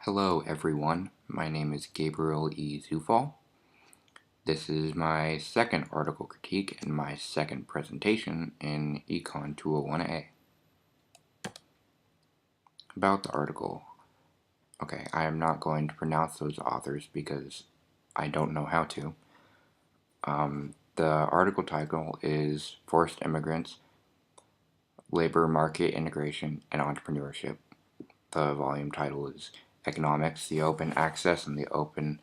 Hello everyone, my name is Gabriel E. Zufall. This is my second article critique and my second presentation in Econ 201A. About the article. Okay, I am not going to pronounce those authors because I don't know how to. The article title is Forced Immigrants, Labor Market Integration, and Entrepreneurship. The volume title is Economics, the Open Access and the Open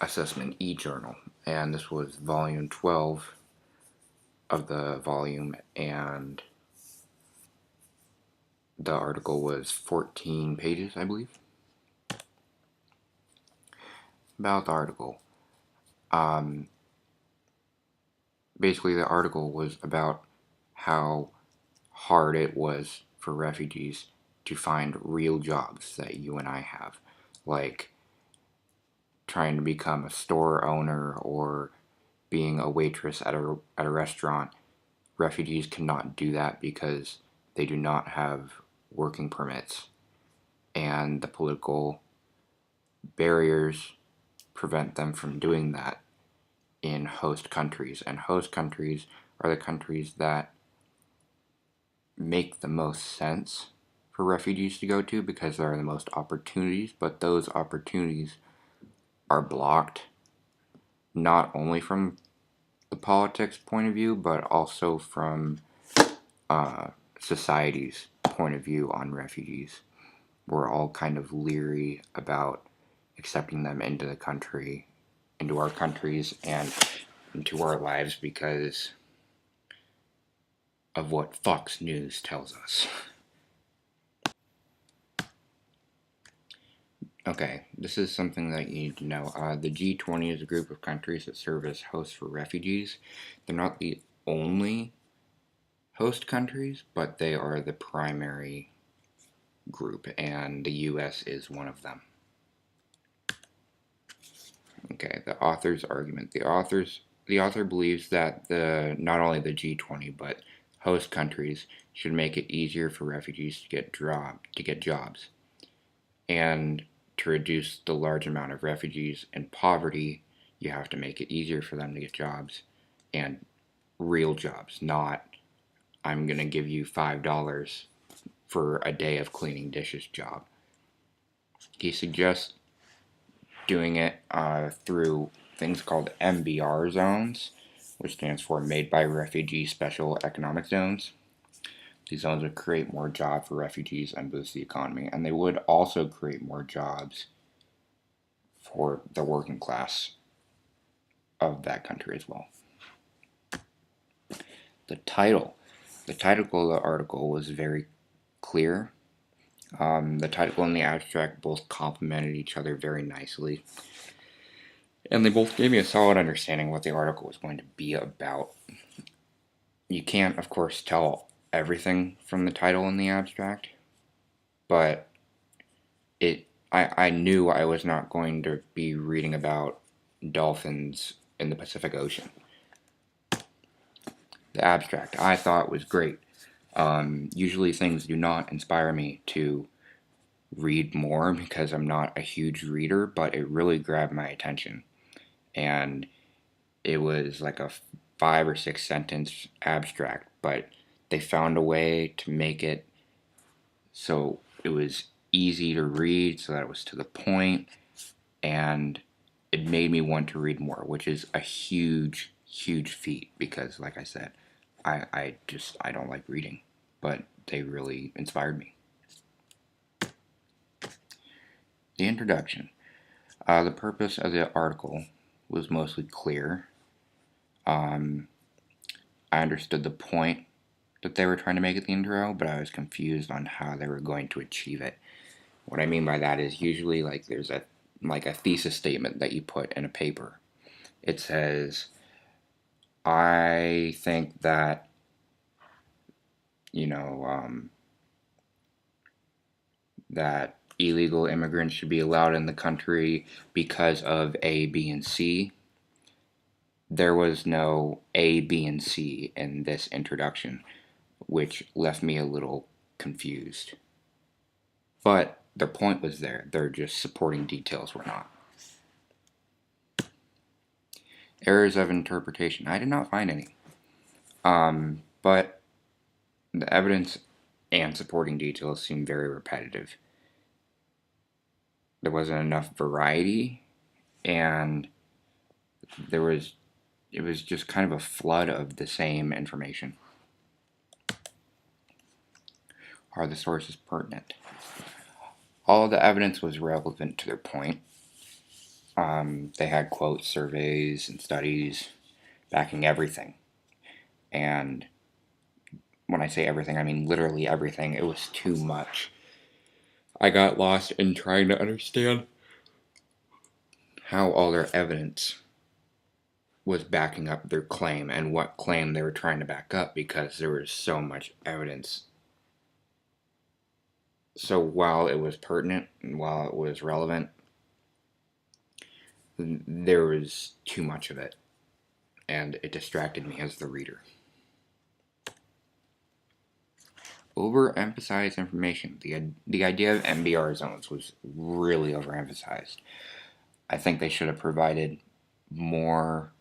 Assessment e-Journal, and this was volume 12 of the volume, and the article was 14 pages, I believe. About the article. Basically, the article was about how hard it was for refugees to find real jobs that you and I have, like trying to become a store owner or being a waitress at a restaurant. Refugees cannot do that because they do not have working permits, and the political barriers prevent them from doing that in host countries. And host countries are the countries that make the most sense for refugees to go to because there are the most opportunities, but those opportunities are blocked not only from the politics point of view, but also from society's point of view on refugees. We're all kind of leery about accepting them into the country, into our countries, and into our lives because of what Fox News tells us. Okay, this is something that you need to know. The G20 is a group of countries that serve as hosts for refugees. They're not the only host countries, but they are the primary group, and the US is one of them. Okay, the author's argument. The author believes that not only the G20 but host countries should make it easier for refugees to get jobs, and to reduce the large amount of refugees and poverty, you have to make it easier for them to get jobs, and real jobs, not I'm gonna give you $5 for a day of cleaning dishes job. He suggests doing it through things called MBR zones, which stands for Made by Refugee Special Economic Zones. These zones would create more jobs for refugees and boost the economy, and they would also create more jobs for the working class of that country as well. The title of the article was very clear. The title and the abstract both complemented each other very nicely, and they both gave me a solid understanding of what the article was going to be about. You can't, of course, tell everything from the title and the abstract, but I knew I was not going to be reading about dolphins in the Pacific Ocean. The abstract I thought was great. Usually things do not inspire me to read more because I'm not a huge reader, but it really grabbed my attention. And it was like a 5 or 6 sentence abstract, but they found a way to make it so it was easy to read, so that it was to the point, and it made me want to read more, which is a huge feat because, like I said, I don't like reading, but they really inspired me. The introduction. The purpose of the article was mostly clear. I understood the point that they were trying to make at the intro, but I was confused on how they were going to achieve it. What I mean by that is usually there's a thesis statement that you put in a paper. It says, I think that, that illegal immigrants should be allowed in the country because of A, B, and C. There was no A, B, and C in this introduction, which left me a little confused. But their point was there. Their just supporting details were not. Errors of interpretation. I did not find any. But the evidence and supporting details seem very repetitive. There wasn't enough variety, and it was just kind of a flood of the same information. Are the sources pertinent? All of the evidence was relevant to their point. They had quotes, surveys, and studies backing everything. And when I say everything, I mean literally everything. It was too much. I got lost in trying to understand how all their evidence was backing up their claim and what claim they were trying to back up, because there was so much evidence. So while it was pertinent and while it was relevant, there was too much of it, and it distracted me as the reader. Overemphasized information. The idea of MBR zones was really overemphasized. I think they should have provided more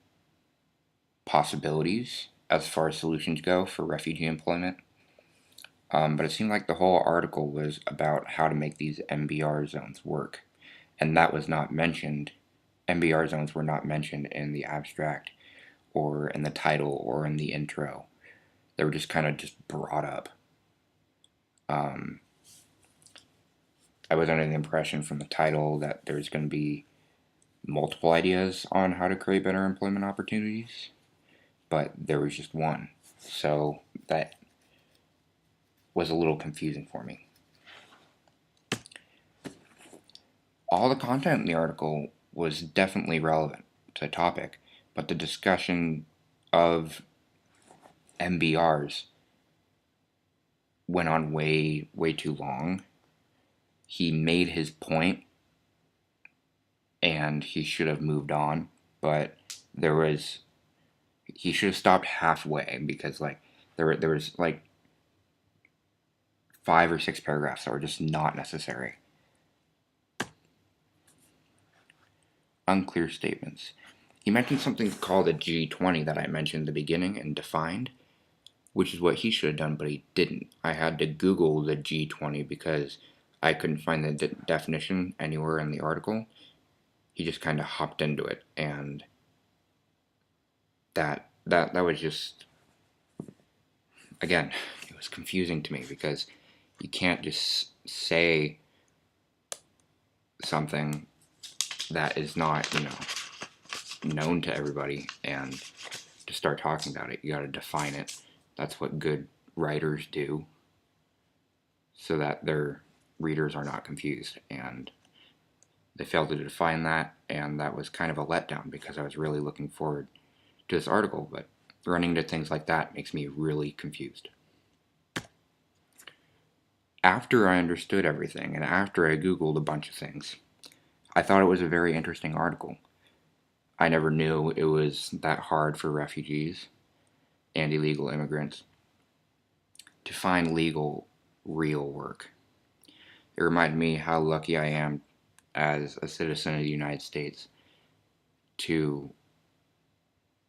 possibilities as far as solutions go for refugee employment. But it seemed like the whole article was about how to make these MBR zones work, and that was not mentioned. MBR zones were not mentioned in the abstract or in the title or in the intro. They were just kind of just brought up. I was under the impression from the title that there's going to be multiple ideas on how to create better employment opportunities, but there was just one. So that was a little confusing for me. All the content in the article was definitely relevant to the topic, but the discussion of MBRs went on way too long. He made his point, and he should have moved on, but he should have stopped halfway, because there was 5 or 6 paragraphs that were just not necessary. Unclear statements. He mentioned something called a G20 that I mentioned in the beginning and defined, which is what he should have done, but he didn't. I had to Google the G20 because I couldn't find the definition anywhere in the article. He just kind of hopped into it, and that was just, again, it was confusing to me, because you can't just say something that is not, known to everybody and to start talking about it. You got to define it. That's what good writers do, so that their readers are not confused. And they failed to define that, and that was kind of a letdown, because I was really looking forward to this article, but running into things like that makes me really confused. After I understood everything, and after I Googled a bunch of things, I thought it was a very interesting article. I never knew it was that hard for refugees and illegal immigrants to find legal, real work. It reminded me how lucky I am as a citizen of the United States to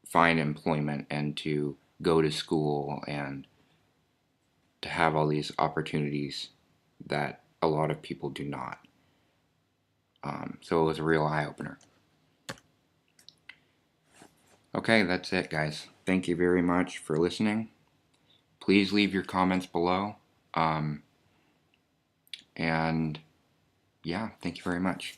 find employment and to go to school and to have all these opportunities that a lot of people do not. So it was a real eye-opener. Okay, that's it, guys. Thank you very much for listening. Please leave your comments below. And yeah, thank you very much.